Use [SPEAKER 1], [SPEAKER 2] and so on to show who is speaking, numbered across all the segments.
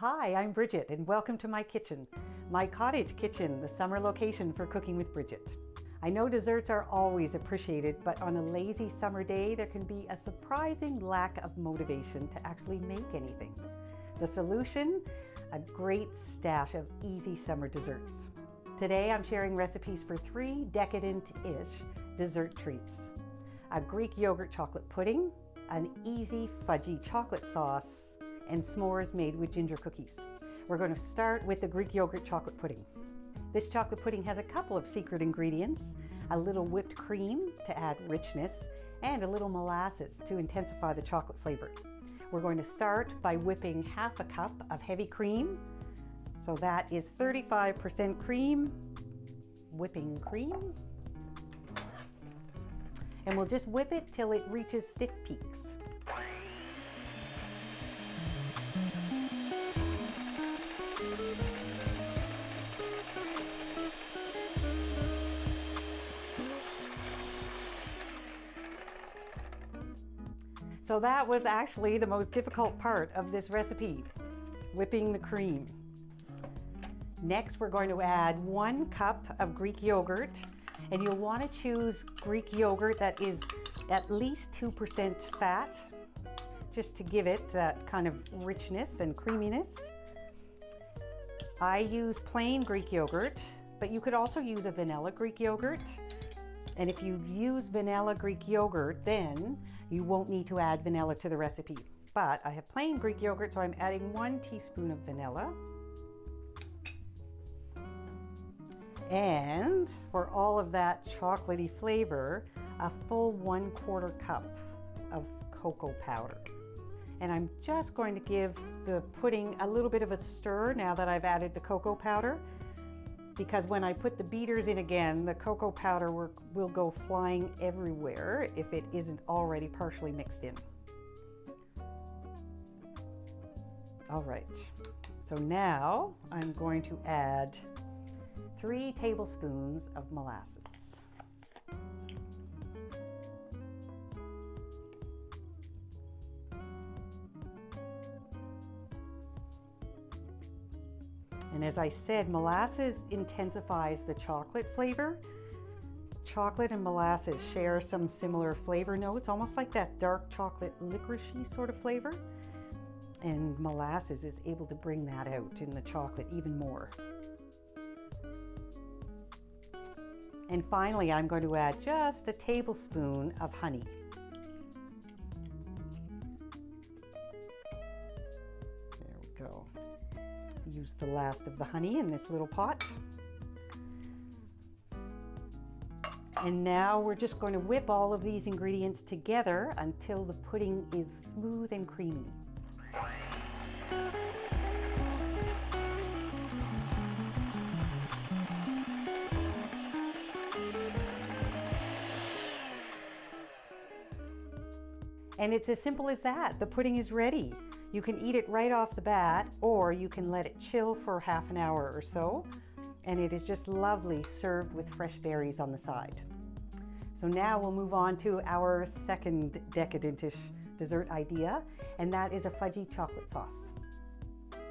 [SPEAKER 1] Hi, I'm Bridget and welcome to my kitchen. My cottage kitchen, the summer location for cooking with Bridget. I know desserts are always appreciated, but on a lazy summer day, there can be a surprising lack of motivation to actually make anything. The solution? A great stash of easy summer desserts. Today, I'm sharing recipes for 3 decadent-ish dessert treats. A Greek yogurt chocolate pudding, an easy fudgy chocolate sauce, and s'mores made with ginger cookies. We're going to start with the Greek yogurt chocolate pudding. This chocolate pudding has a couple of secret ingredients, a little whipped cream to add richness, and a little molasses to intensify the chocolate flavor. We're going to start by whipping half a cup of heavy cream. So that is 35% cream, whipping cream. And we'll just whip it till it reaches stiff peaks. So that was actually the most difficult part of this recipe, whipping the cream. Next, we're going to add 1 cup of Greek yogurt, and you'll want to choose Greek yogurt that is at least 2% fat, just to give it that kind of richness and creaminess. I use plain Greek yogurt, but you could also use a vanilla Greek yogurt. And if you use vanilla Greek yogurt, then you won't need to add vanilla to the recipe. But I have plain Greek yogurt, so I'm adding 1 teaspoon of vanilla. And for all of that chocolatey flavor, a full 1/4 cup of cocoa powder. And I'm just going to give the pudding a little bit of a stir now that I've added the cocoa powder, because when I put the beaters in again, the cocoa powder will go flying everywhere if it isn't already partially mixed in. All right, so now I'm going to add 3 tablespoons of molasses. And as I said, molasses intensifies the chocolate flavor. Chocolate and molasses share some similar flavor notes, almost like that dark chocolate licorice-y sort of flavor. And molasses is able to bring that out in the chocolate even more. And finally, I'm going to add just a tablespoon of honey. There we go. Use the last of the honey in this little pot. And now we're just going to whip all of these ingredients together until the pudding is smooth and creamy. And it's as simple as that. The pudding is ready. You can eat it right off the bat, or you can let it chill for half an hour or so, and it is just lovely served with fresh berries on the side. So now we'll move on to our second decadentish dessert idea, and that is a fudgy chocolate sauce.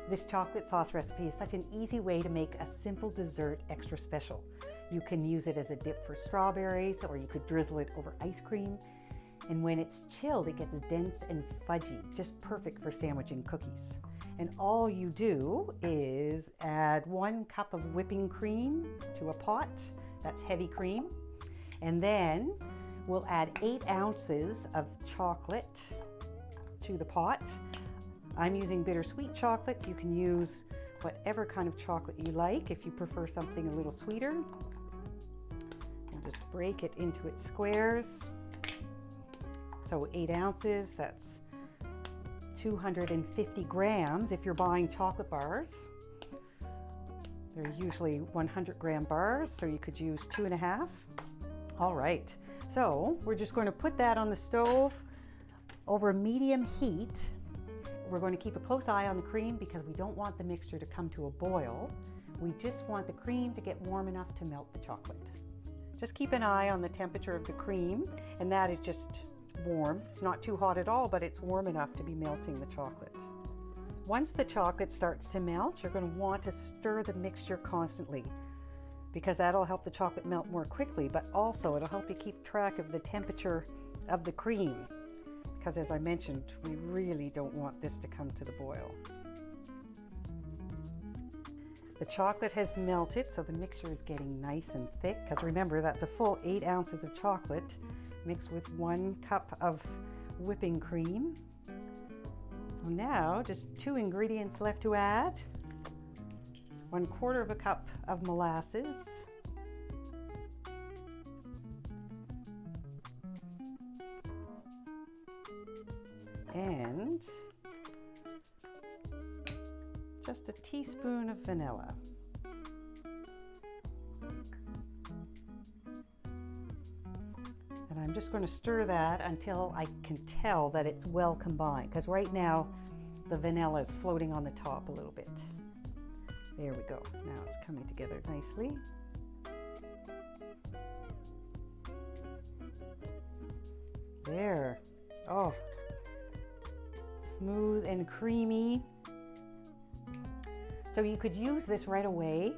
[SPEAKER 1] This chocolate sauce recipe is such an easy way to make a simple dessert extra special. You can use it as a dip for strawberries, or you could drizzle it over ice cream. And when it's chilled, it gets dense and fudgy, just perfect for sandwiching cookies. And all you do is add 1 cup of whipping cream to a pot. That's heavy cream. And then we'll add 8 ounces of chocolate to the pot. I'm using bittersweet chocolate. You can use whatever kind of chocolate you like if you prefer something a little sweeter. And just break it into its squares. So 8 ounces, that's 250 grams if you're buying chocolate bars. They're usually 100-gram bars, so you could use 2.5. All right, so we're just going to put that on the stove over medium heat. We're going to keep a close eye on the cream because we don't want the mixture to come to a boil. We just want the cream to get warm enough to melt the chocolate. Just keep an eye on the temperature of the cream, and that is just warm. It's not too hot at all, but it's warm enough to be melting the chocolate. Once the chocolate starts to melt, you're going to want to stir the mixture constantly because that'll help the chocolate melt more quickly, but also it'll help you keep track of the temperature of the cream because, as I mentioned, we really don't want this to come to the boil. The chocolate has melted, so the mixture is getting nice and thick because remember, that's a full 8 ounces of chocolate mixed with 1 cup of whipping cream. So now just 2 ingredients left to add. 1/4 cup of molasses. And just a teaspoon of vanilla. And I'm just going to stir that until I can tell that it's well combined, because right now the vanilla is floating on the top a little bit. There we go. Now it's coming together nicely. There. Oh, smooth and creamy. So you could use this right away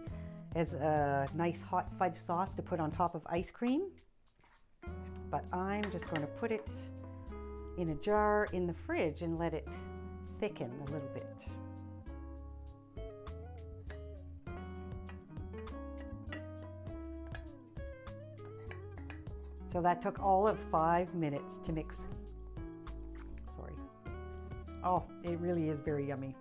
[SPEAKER 1] as a nice hot fudge sauce to put on top of ice cream. But I'm just going to put it in a jar in the fridge and let it thicken a little bit. So that took all of 5 minutes to mix. Sorry. Oh, it really is very yummy.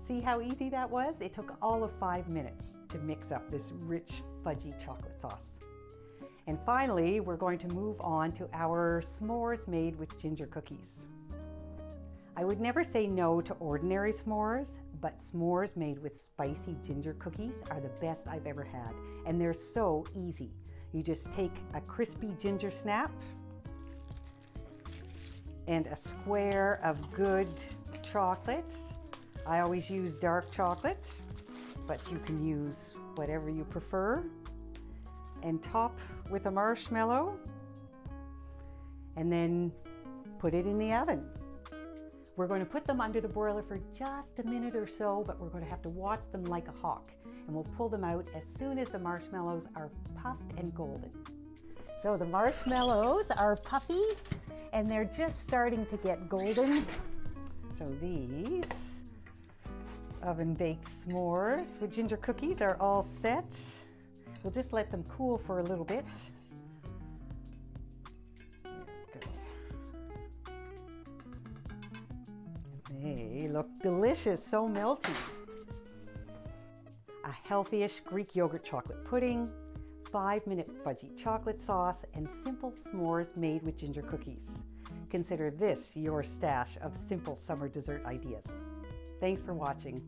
[SPEAKER 1] See how easy that was? It took all of 5 minutes to mix up this rich, fudgy chocolate sauce. And finally, we're going to move on to our s'mores made with ginger cookies. I would never say no to ordinary s'mores, but s'mores made with spicy ginger cookies are the best I've ever had. And they're so easy. You just take a crispy ginger snap and a square of good chocolate. I always use dark chocolate, but you can use whatever you prefer. And top with a marshmallow, and then put it in the oven. We're going to put them under the broiler for just a minute or so, but we're going to have to watch them like a hawk, and we'll pull them out as soon as the marshmallows are puffed and golden. So the marshmallows are puffy and they're just starting to get golden. So these oven baked s'mores with ginger cookies are all set. We'll just let them cool for a little bit. There we go. They look delicious, so melty. A healthy-ish Greek yogurt chocolate pudding, 5-minute fudgy chocolate sauce, and simple s'mores made with ginger cookies. Consider this your stash of simple summer dessert ideas. Thanks for watching.